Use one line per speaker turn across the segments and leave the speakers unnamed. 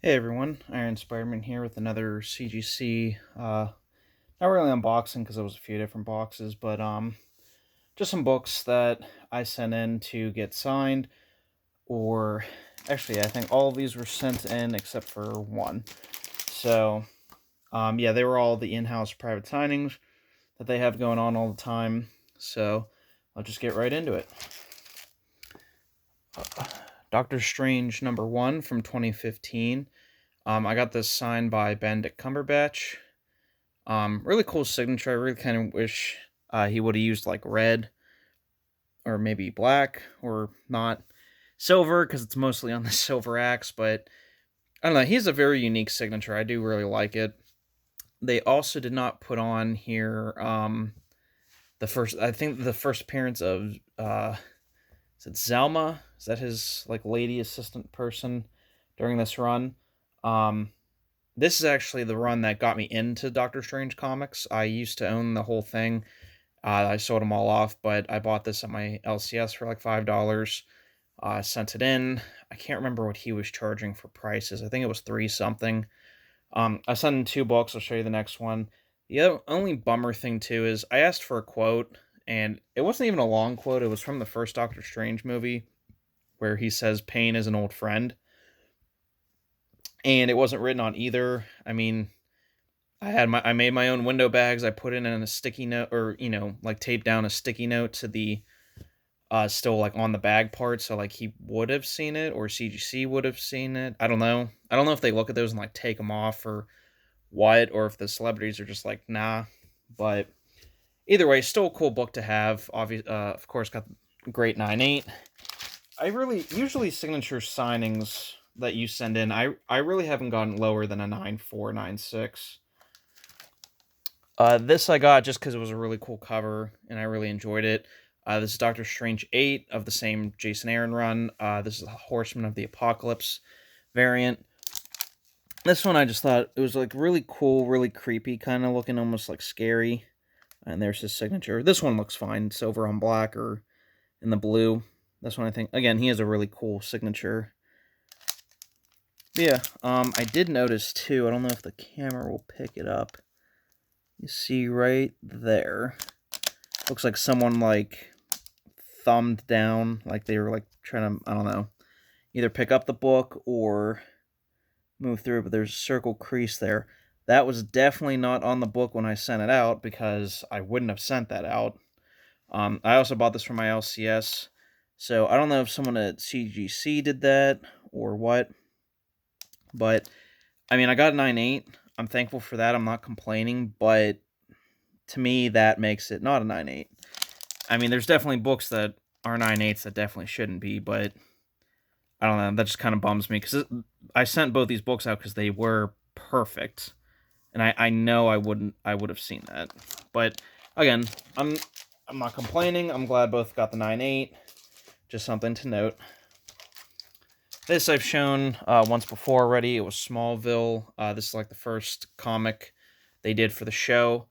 Hey everyone, Iron Spider-Man here with another CGC, not really unboxing because it was a few different boxes, but just some books that I sent in to get signed, or actually I think all of these were sent in except for one. So, yeah, they were all the in-house private signings that they have going on all the time, so I'll just get right into it. Doctor Strange #1 from 2015. I got this signed by Benedict Cumberbatch. Really cool signature. I really kind of wish he would have used like red or maybe black or not silver because it's mostly on the silver axe. But I don't know. He's a very unique signature. I do really like it. They also did not put on here the first. I think the first appearance of is it Zelma? Is that his like lady assistant person during this run? Um, This is actually the run that got me into Doctor Strange comics. I used to own the whole thing. I sold them all off, but I bought this at my LCS for like $5. Sent it in. I can't remember what he was charging for prices. I think it was three something. I sent in two books. I'll show you the next one. The only bummer thing too is I asked for a quote, and it wasn't even a long quote. It was from the first Doctor Strange movie, where he says, "Pain is an old friend," and it wasn't written on either. I mean, I made my own window bags. I put it in a sticky note, or like taped down a sticky note to the still like on the bag part, so like he would have seen it or CGC would have seen it. I don't know. I don't know if they look at those and like take them off or what, or if the celebrities are just like nah. But either way, still a cool book to have. Of course, got great 9.8. I really usually signature signings that you send in. I really haven't gotten lower than a 9.4, 9.6. This I got just because it was a really cool cover, and I really enjoyed it. This is Doctor Strange 8 of the same Jason Aaron run. This is a Horseman of the Apocalypse variant. This one I just thought it was like really cool, really creepy, kind of looking almost like scary. And there's his signature. This one looks fine, silver on black or in the blue. This one I think, again, he has a really cool signature. But yeah, I did notice too, I don't know if the camera will pick it up. You see right there. Looks like someone like thumbed down, like they were like trying to, I don't know, either pick up the book or move through, but there's a circle crease there. That was definitely not on the book when I sent it out because I wouldn't have sent that out. I also bought this from my LCS, so I don't know if someone at CGC did that or what, but I mean, I got a 9.8. I'm thankful for that. I'm not complaining, but to me, that makes it not a 9.8. I mean, there's definitely books that are 9.8s that definitely shouldn't be, but I don't know. That just kind of bums me because I sent both these books out because they were perfect, and I know I would have seen that. But again, I'm not complaining. I'm glad both got the 9.8. Just something to note. This I've shown once before already. It was Smallville. This is like the first comic they did for the show.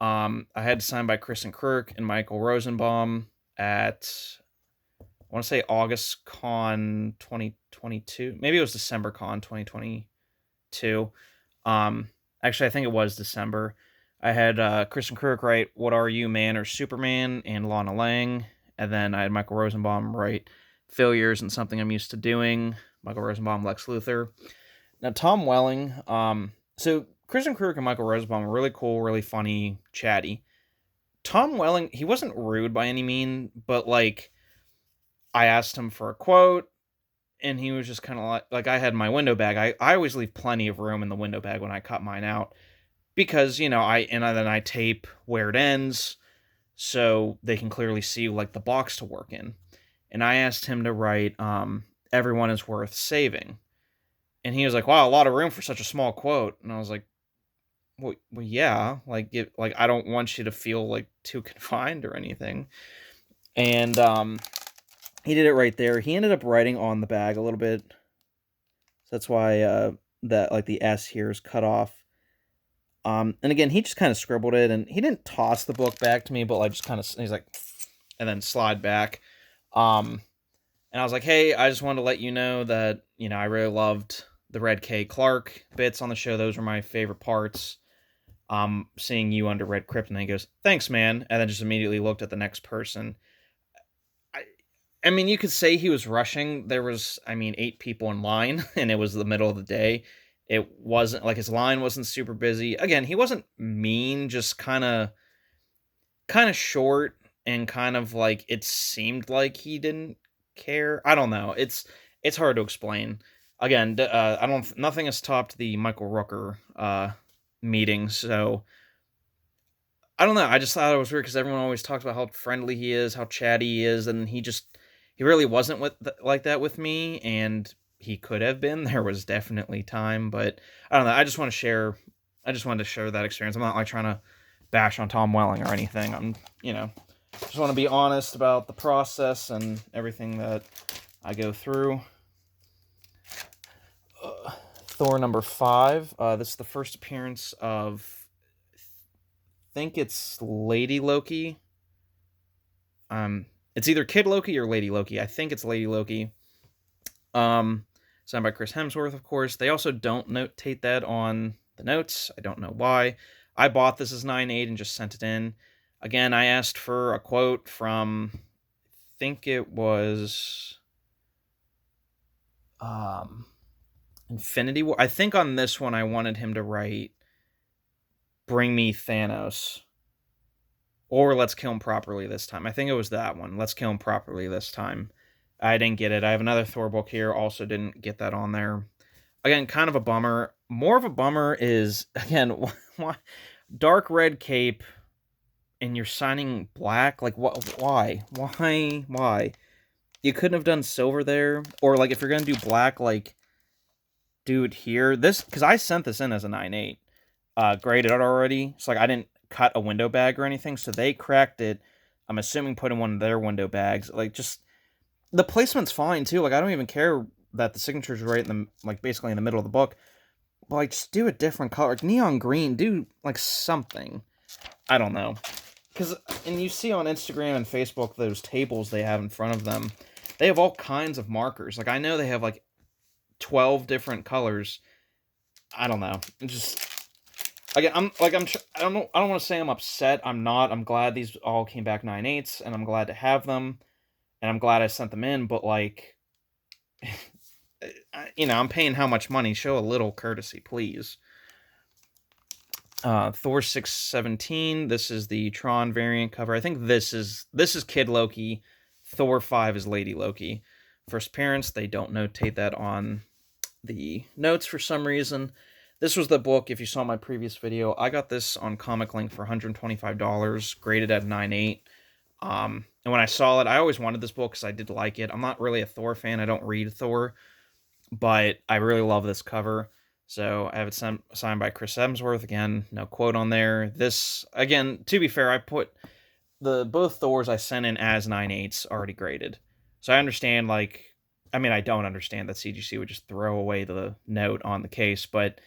I had it signed by Kristen Kirk and Michael Rosenbaum at, I want to say August Con 2022. Maybe it was December Con 2022. Actually, I think it was December. I had Kristen Kirk write "What Are You, Man or Superman?" and Lana Lang, and then I had Michael Rosenbaum write "Failures and Something I'm Used to Doing." Michael Rosenbaum, Lex Luthor. Now Tom Welling. So Kristen Kirk and Michael Rosenbaum were really cool, really funny, chatty. Tom Welling, he wasn't rude by any mean, but like I asked him for a quote, and he was just kind of like I had my window bag. I always leave plenty of room in the window bag when I cut mine out because then I tape where it ends so they can clearly see like the box to work in. And I asked him to write "Everyone is worth saving," and he was like, "Wow, a lot of room for such a small quote." And I was like, well, yeah, like I don't want you to feel like too confined or anything. And he did it right there. He ended up writing on the bag a little bit. So that's why that like the S here is cut off. And again, he just kind of scribbled it, and he didn't toss the book back to me, but like just kind of he's like, and then slide back. And I was like, hey, I just wanted to let you know that I really loved the Red K Clark bits on the show. Those were my favorite parts. Seeing you under Red Kryptonite, and he goes, "Thanks, man," and then just immediately looked at the next person. I mean, you could say he was rushing. There was, 8 people in line, and it was the middle of the day. It wasn't like his line wasn't super busy. Again, he wasn't mean, just kind of short, and kind of like it seemed like he didn't care. I don't know. It's hard to explain. Again, I don't. Nothing has topped the Michael Rooker meeting, so I don't know. I just thought it was weird because everyone always talks about how friendly he is, how chatty he is, and he really wasn't like that with me, and he could have been. There was definitely time, but I don't know. I just wanted to share that experience. I'm not like trying to bash on Tom Welling or anything. Just want to be honest about the process and everything that I go through. Thor number 5. This is the first appearance of, I think it's Lady Loki. It's either Kid Loki or Lady Loki. I think it's Lady Loki. Signed by Chris Hemsworth, of course. They also don't notate that on the notes. I don't know why. I bought this as 9.8 and just sent it in. Again, I asked for a quote from, I think it was Infinity War. I think on this one I wanted him to write, "Bring me Thanos," or "Let's kill him properly this time." I think it was that one. "Let's kill him properly this time." I didn't get it. I have another Thor book here. Also didn't get that on there. Again, kind of a bummer. More of a bummer is, again, why dark red cape and you're signing black? Like, why? Why? You couldn't have done silver there? Or, like, if you're going to do black, like, do it here. Because I sent this in as a 9.8. Graded out already. So, like, I didn't cut a window bag or anything. So they cracked it. I'm assuming put in one of their window bags. Like, just, the placement's fine, too. Like, I don't even care that the signature's right in the, like, basically in the middle of the book. But, like, just do a different color. Like, neon green. Do, like, something. I don't know. And you see on Instagram and Facebook those tables they have in front of them. They have all kinds of markers. Like, I know they have, like, 12 different colors. I don't know. Again, I don't know. I don't want to say I'm upset. I'm not. I'm glad these all came back 9.8s, and I'm glad to have them, and I'm glad I sent them in. But like, I'm paying how much money? Show a little courtesy, please. Thor 617. This is the Tron variant cover. I think this is Kid Loki. Thor 5 is Lady Loki. First appearance. They don't notate that on the notes for some reason. This was the book, if you saw my previous video, I got this on Comic Link for $125, graded at 9.8. And when I saw it, I always wanted this book because I did like it. I'm not really a Thor fan. I don't read Thor. But I really love this cover. So I have it signed by Chris Hemsworth. Again, no quote on there. This, again, to be fair, I put both Thors I sent in as 9.8s already graded. So I understand, like, I don't understand that CGC would just throw away the note on the case, but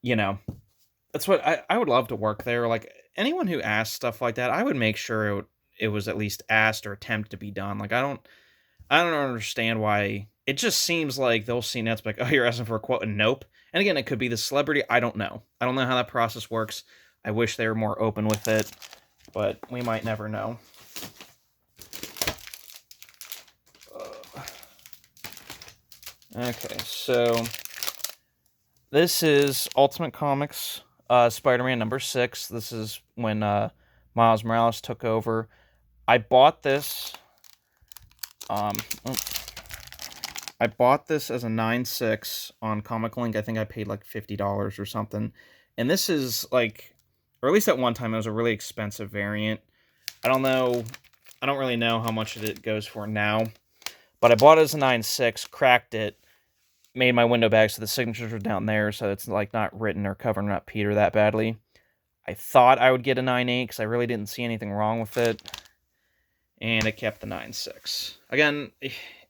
that's what I would love to work there. Like, anyone who asks stuff like that, I would make sure it was at least asked or attempt to be done. Like, I don't understand why. It just seems like they'll see nets like, "Oh, you're asking for a quote," and nope. And again, it could be the celebrity. I don't know. I don't know how that process works. I wish they were more open with it, but we might never know. Okay, so this is Ultimate Comics, Spider-Man number 6. This is when Miles Morales took over. I bought this. I bought this as a 9.6 on Comic Link. I think I paid like $50 or something. And this is like, or at least at one time, it was a really expensive variant. I don't really know how much it goes for now. But I bought it as a 9.6, cracked it, made my window bag so the signatures were down there, so it's like not written or covering up Peter that badly. I thought I would get a 9.8 because I really didn't see anything wrong with it. And it kept the 9.6. Again,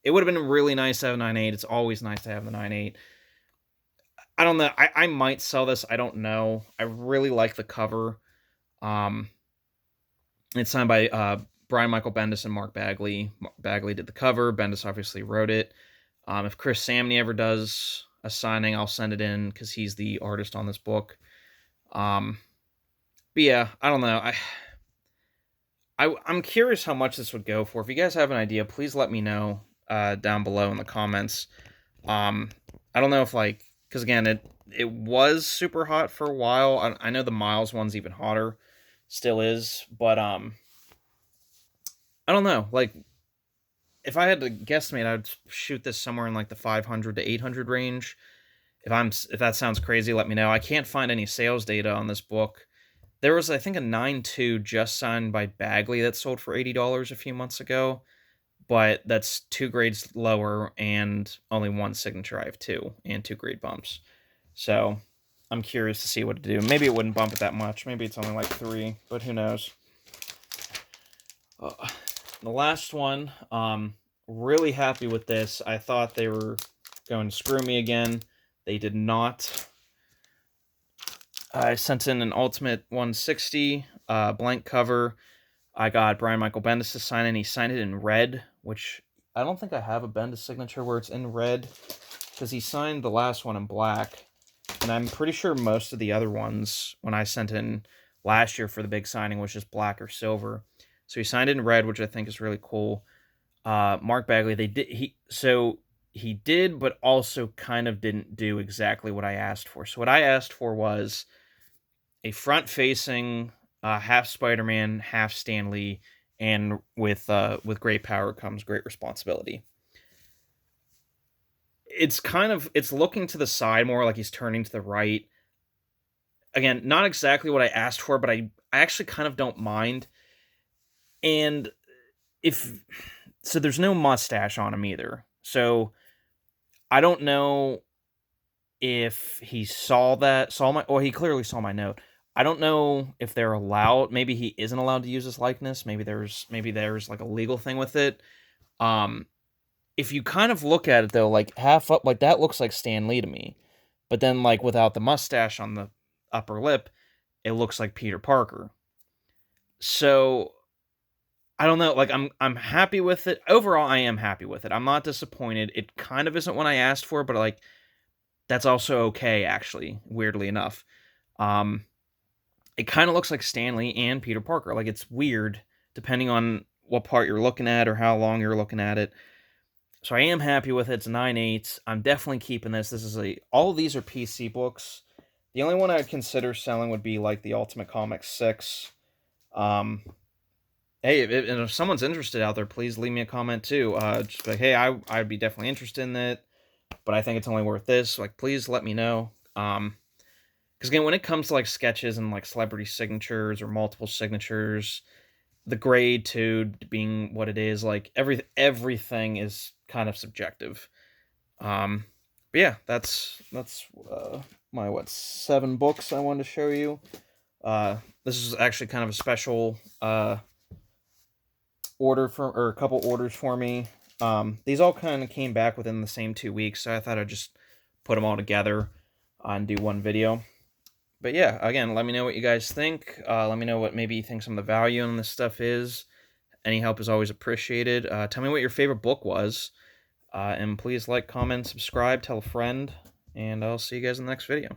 it would have been really nice to have a 9.8. It's always nice to have the 9.8. I don't know. I might sell this. I don't know. I really like the cover. It's signed by Brian Michael Bendis and Mark Bagley. Bagley did the cover. Bendis obviously wrote it. If Chris Samney ever does a signing, I'll send it in because he's the artist on this book. But yeah, I don't know. I'm curious how much this would go for. If you guys have an idea, please let me know down below in the comments. I don't know if like, because again, it was super hot for a while. I know the Miles one's even hotter, still is, but I don't know. Like, if I had to guesstimate, I'd shoot this somewhere in like the 500 to 800 range. If that sounds crazy, let me know. I can't find any sales data on this book. There was, I think, a 9.2 just signed by Bagley that sold for $80 a few months ago, but that's 2 grades lower and only 1 signature. I have 2 and 2 grade bumps. So I'm curious to see what to do. Maybe it wouldn't bump it that much. Maybe it's only like 3, but who knows. The last one, really happy with this. I thought they were going to screw me again. They did not. I sent in an Ultimate 160 blank cover. I got Brian Michael Bendis to sign it. He signed it in red, which I don't think I have a Bendis signature where it's in red, because he signed the last one in black. And I'm pretty sure most of the other ones, when I sent in last year for the big signing, was just black or silver. So he signed it in red, which I think is really cool. Mark Bagley, he did, but also kind of didn't do exactly what I asked for. So what I asked for was a front-facing, half Spider-Man, half Stan Lee, and with great power comes great responsibility. It's looking to the side more, like he's turning to the right. Again, not exactly what I asked for, but I actually kind of don't mind. And so there's no mustache on him either. So I don't know if he he clearly saw my note. I don't know if they're allowed. Maybe he isn't allowed to use his likeness. Maybe there's like a legal thing with it. If you kind of look at it though, like half up, like that looks like Stan Lee to me. But then like without the mustache on the upper lip, it looks like Peter Parker. So I don't know. Like I'm happy with it. Overall, I am happy with it. I'm not disappointed. It kind of isn't what I asked for, but like that's also okay, actually, weirdly enough. It kind of looks like Stan Lee and Peter Parker. Like, it's weird, depending on what part you're looking at or how long you're looking at it. So I am happy with it. It's 9/8. I'm definitely keeping this. All of these are PC books. The only one I'd consider selling would be, like, the Ultimate Comics 6. Hey, if someone's interested out there, please leave me a comment, too. Just like, hey, I'd be definitely interested in it, but I think it's only worth this. Like, please let me know. Because again, when it comes to like sketches and like celebrity signatures or multiple signatures, the grade to being what it is, like everything is kind of subjective. But yeah, that's my 7 books I wanted to show you. This is actually kind of a special a couple orders for me. These all kind of came back within the same 2 weeks, so I thought I'd just put them all together and do one video. But yeah, again, let me know what you guys think. Let me know what maybe you think some of the value in this stuff is. Any help is always appreciated. Tell me what your favorite book was. And please like, comment, subscribe, tell a friend. And I'll see you guys in the next video.